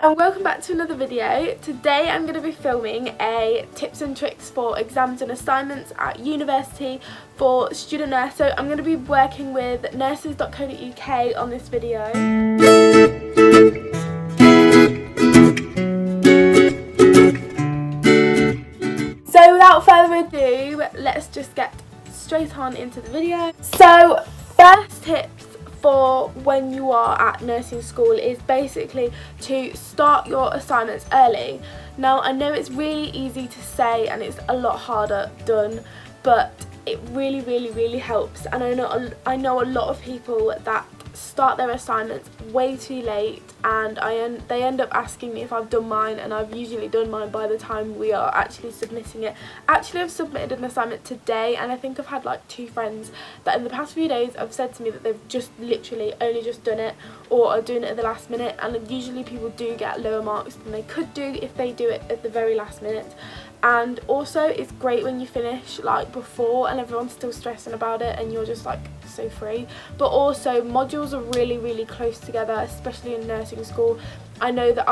and welcome back to another video. Today I'm going to be filming a tips and tricks for exams and assignments at university for student nurse. So I'm going to be working with Nurses.co.uk on this video. So without further ado, let's just get straight on into the video. So first tips for when you are at nursing school is basically to start your assignments early. Now I know it's really easy to say and it's a lot harder done, but it really helps. And I know a lot of people that start their assignments way too late, and they end up asking me if I've done mine, and I've usually done mine by the time we are actually submitting it. Actually, I've submitted an assignment today, and I think I've had like 2 friends that in the past few days have said to me that they've just literally only just done it or are doing it at the last minute, and usually people do get lower marks than they could do if they do it at the very last minute. And also it's great when you finish like before and everyone's still stressing about it and you're just like so free. But also modules are really close together, especially in nursing school. I know that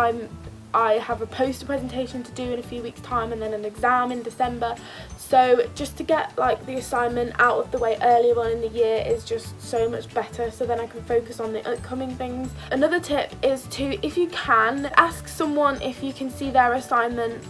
I have a poster presentation to do in a few weeks time, and then an exam in December. So just to get like the assignment out of the way earlier on in the year is just so much better, so then I can focus on the upcoming things. Another tip is to, if you can, ask someone if you can see their assignment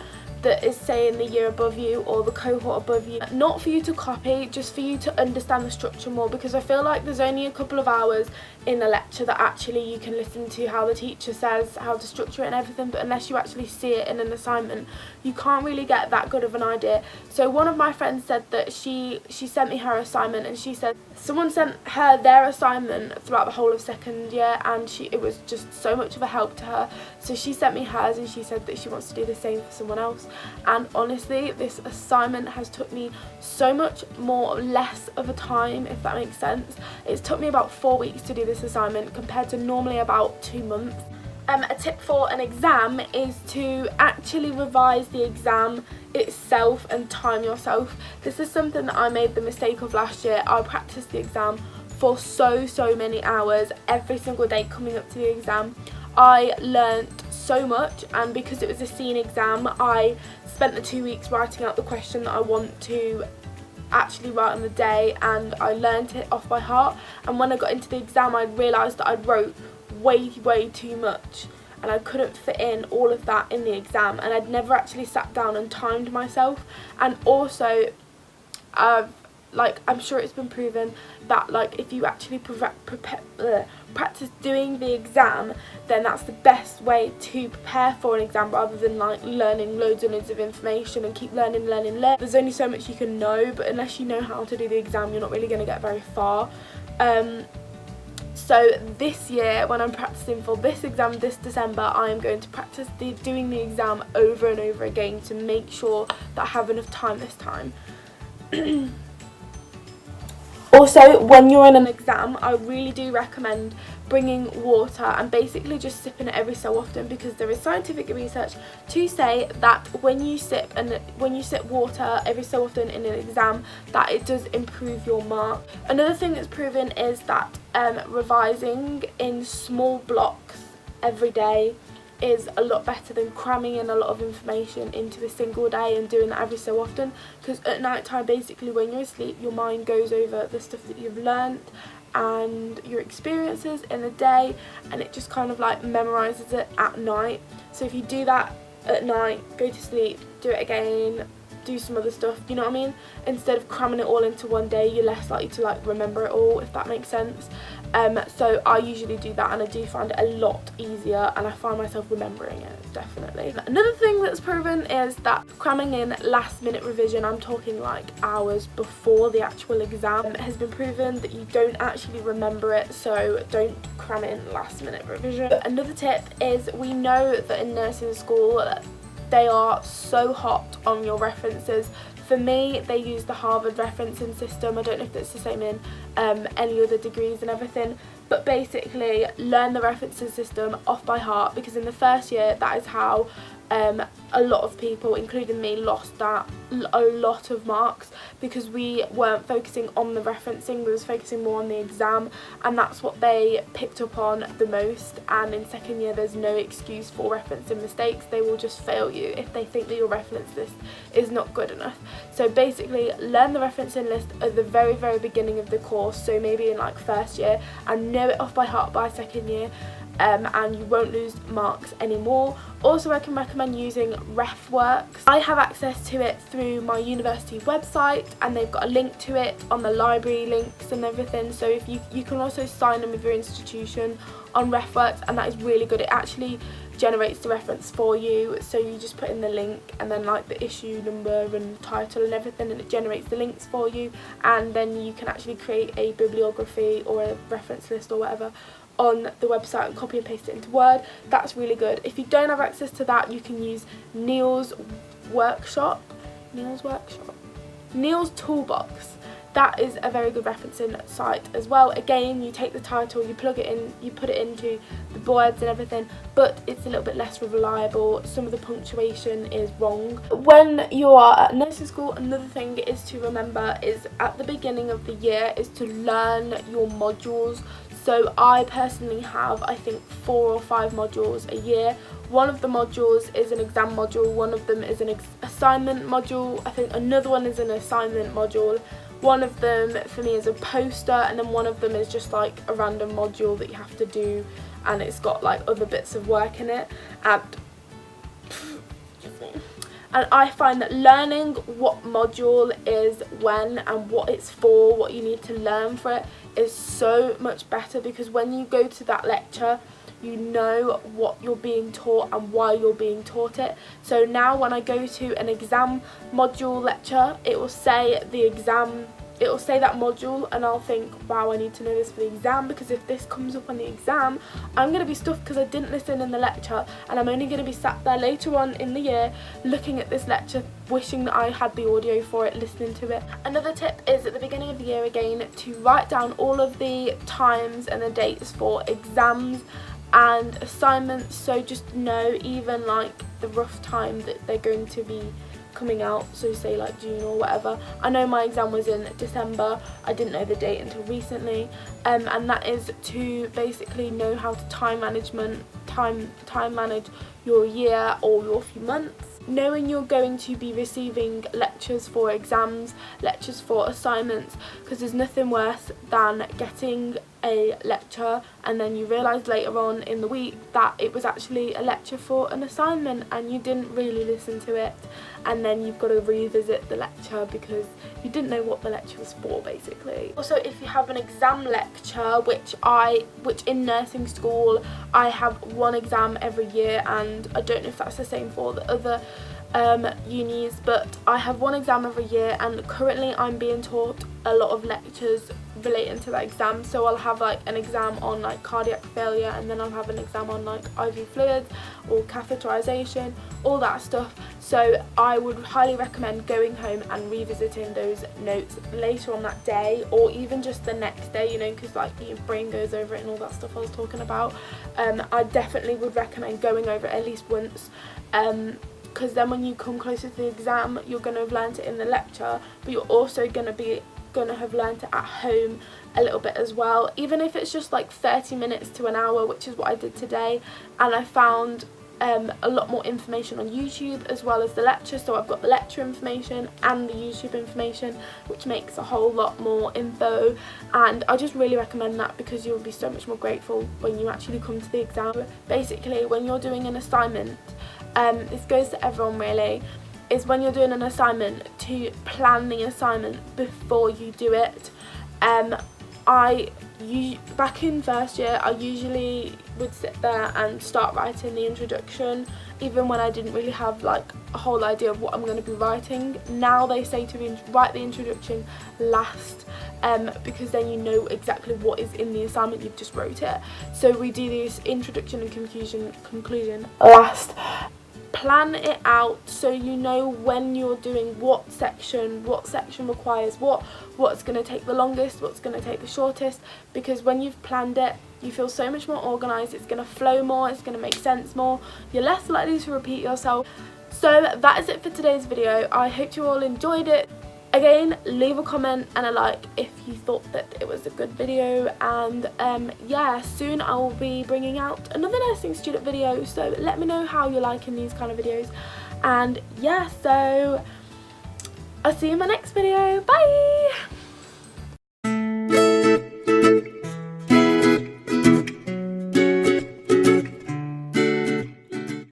that is, say, in the year above you or the cohort above you. Not for you to copy, just for you to understand the structure more, because I feel like there's only a couple of hours in a lecture that actually you can listen to how the teacher says how to structure it and everything, but unless you actually see it in an assignment, you can't really get that good of an idea. So one of my friends said that she sent me her assignment, and she said someone sent her their assignment throughout the whole of second year, and it was just so much of a help to her. So she sent me hers, and she said that she wants to do the same for someone else. And honestly, this assignment has took me so much less of a time, if that makes sense. It's took me about 4 weeks to do this assignment compared to normally about 2 months. A tip for an exam is to actually revise the exam itself and time yourself. This is something that I made the mistake of last year. I practiced the exam for so many hours every single day coming up to the exam. I learnt so much, and because it was a scene exam, I spent the 2 weeks writing out the question that I want to actually write on the day, and I learnt it off by heart. And when I got into the exam, I realised that I wrote way too much, and I couldn't fit in all of that in the exam, and I'd never actually sat down and timed myself. And also I'm sure it's been proven that like if you actually practice doing the exam, then that's the best way to prepare for an exam, rather than like learning loads and loads of information and keep learning. There's only so much you can know, but unless you know how to do the exam, you're not really going to get very far. So this year, when I'm practicing for this exam this December, I am going to practice doing the exam over and over again to make sure that I have enough time this time. Also, when you're in an exam, I really do recommend bringing water and basically just sipping it every so often, because there is scientific research to say that when you sip water every so often in an exam, that it does improve your mark. Another thing that's proven is that revising in small blocks every day is a lot better than cramming in a lot of information into a single day and doing that every so often, because at night time, basically when you're asleep, your mind goes over the stuff that you've learnt and your experiences in the day, and it just kind of like memorises it at night. So if you do that at night, go to sleep, do it again, do some other stuff, you know what I mean? Instead of cramming it all into one day, you're less likely to like remember it all, if that makes sense. So I usually do that, and I do find it a lot easier, and I find myself remembering it, definitely. Another thing that's proven is that cramming in last minute revision, I'm talking like hours before the actual exam, has been proven that you don't actually remember it, so don't cram in last minute revision. Another tip is, we know that in nursing school they are so hot on your references. For me, they use the Harvard referencing system. I don't know if it's the same in any other degrees and everything, but basically learn the referencing system off by heart, because in the first year, that is how a lot of people, including me, lost a lot of marks because we weren't focusing on the referencing, we was focusing more on the exam, and that's what they picked up on the most. And in second year there's no excuse for referencing mistakes. They will just fail you if they think that your reference list is not good enough. So basically learn the referencing list at the very beginning of the course, so maybe in like first year, and know it off by heart by second year. And you won't lose marks anymore. Also, I can recommend using RefWorks. I have access to it through my university website, and they've got a link to it on the library links and everything. So if you can also sign in with your institution on RefWorks, and that is really good. It actually generates the reference for you, so you just put in the link and then like the issue number and title and everything, and it generates the links for you, and then you can actually create a bibliography or a reference list or whatever on the website and copy and paste it into Word. That's really good. If you don't have access to that, you can use Neil's Toolbox. That is a very good referencing site as well. Again, you take the title, you plug it in, you put it into the words and everything, but it's a little bit less reliable. Some of the punctuation is wrong. When you are at nursing school, another thing is to remember is at the beginning of the year is to learn your modules. So I personally have, I think, 4 or 5 modules a year. One of the modules is an exam module, one of them is an assignment module, I think another one is an assignment module, one of them for me is a poster, and then one of them is just like a random module that you have to do, and it's got like other bits of work in it. And I find that learning what module is when and what it's for, what you need to learn for it, is so much better, because when you go to that lecture you know what you're being taught and why you're being taught it. So now when I go to an exam module lecture, it will say that module, and I'll think, wow, I need to know this for the exam, because if this comes up on the exam, I'm going to be stuffed because I didn't listen in the lecture, and I'm only going to be sat there later on in the year looking at this lecture, wishing that I had the audio for it, listening to it. Another tip is at the beginning of the year again to write down all of the times and the dates for exams and assignments, so just know even like the rough time that they're going to be coming out, so say like June or whatever. I know my exam was in December, I didn't know the date until recently, and that is to basically know how to time manage your year or your few months. Knowing you're going to be receiving lectures for exams, lectures for assignments, because there's nothing worse than getting a lecture and then you realise later on in the week that it was actually a lecture for an assignment and you didn't really listen to it, and then you've got to revisit the lecture because you didn't know what the lecture was for, basically. Also, if you have an exam lecture, which in nursing school I have one exam every year, and I don't know if that's the same for the other unis, but I have one exam every year, and currently I'm being taught a lot of lectures relating to that exam. So I'll have like an exam on like cardiac failure, and then I'll have an exam on like IV fluids or catheterization, all that stuff. So I would highly recommend going home and revisiting those notes later on that day, or even just the next day, you know, because like your brain goes over it and all that stuff I was talking about. I definitely would recommend going over it at least once, because then when you come closer to the exam, you're going to have learnt it in the lecture, but you're also going to have learnt it at home a little bit as well, even if it's just like 30 minutes to an hour, which is what I did today. And I found a lot more information on YouTube as well as the lecture, so I've got the lecture information and the YouTube information, which makes a whole lot more info, and I just really recommend that because you'll be so much more grateful when you actually come to the exam. Basically, when you're doing an assignment, this goes to everyone really, is when you're doing an assignment to plan the assignment before you do it. Back in first year, I usually would sit there and start writing the introduction, even when I didn't really have like a whole idea of what I'm going to be writing. Now they say to me, write the introduction last, because then you know exactly what is in the assignment, you've just wrote it. So we do this introduction and conclusion last. plan it out so you know when you're doing what section requires what's going to take the longest, what's going to take the shortest, because when you've planned it you feel so much more organised, it's going to flow more, it's going to make sense more, you're less likely to repeat yourself. So that is it for today's video. I hope you all enjoyed it. Again, leave a comment and a like if you thought that it was a good video, and yeah, soon I will be bringing out another nursing student video, so let me know how you're liking these kind of videos. And yeah, so I'll see you in my next video. Bye!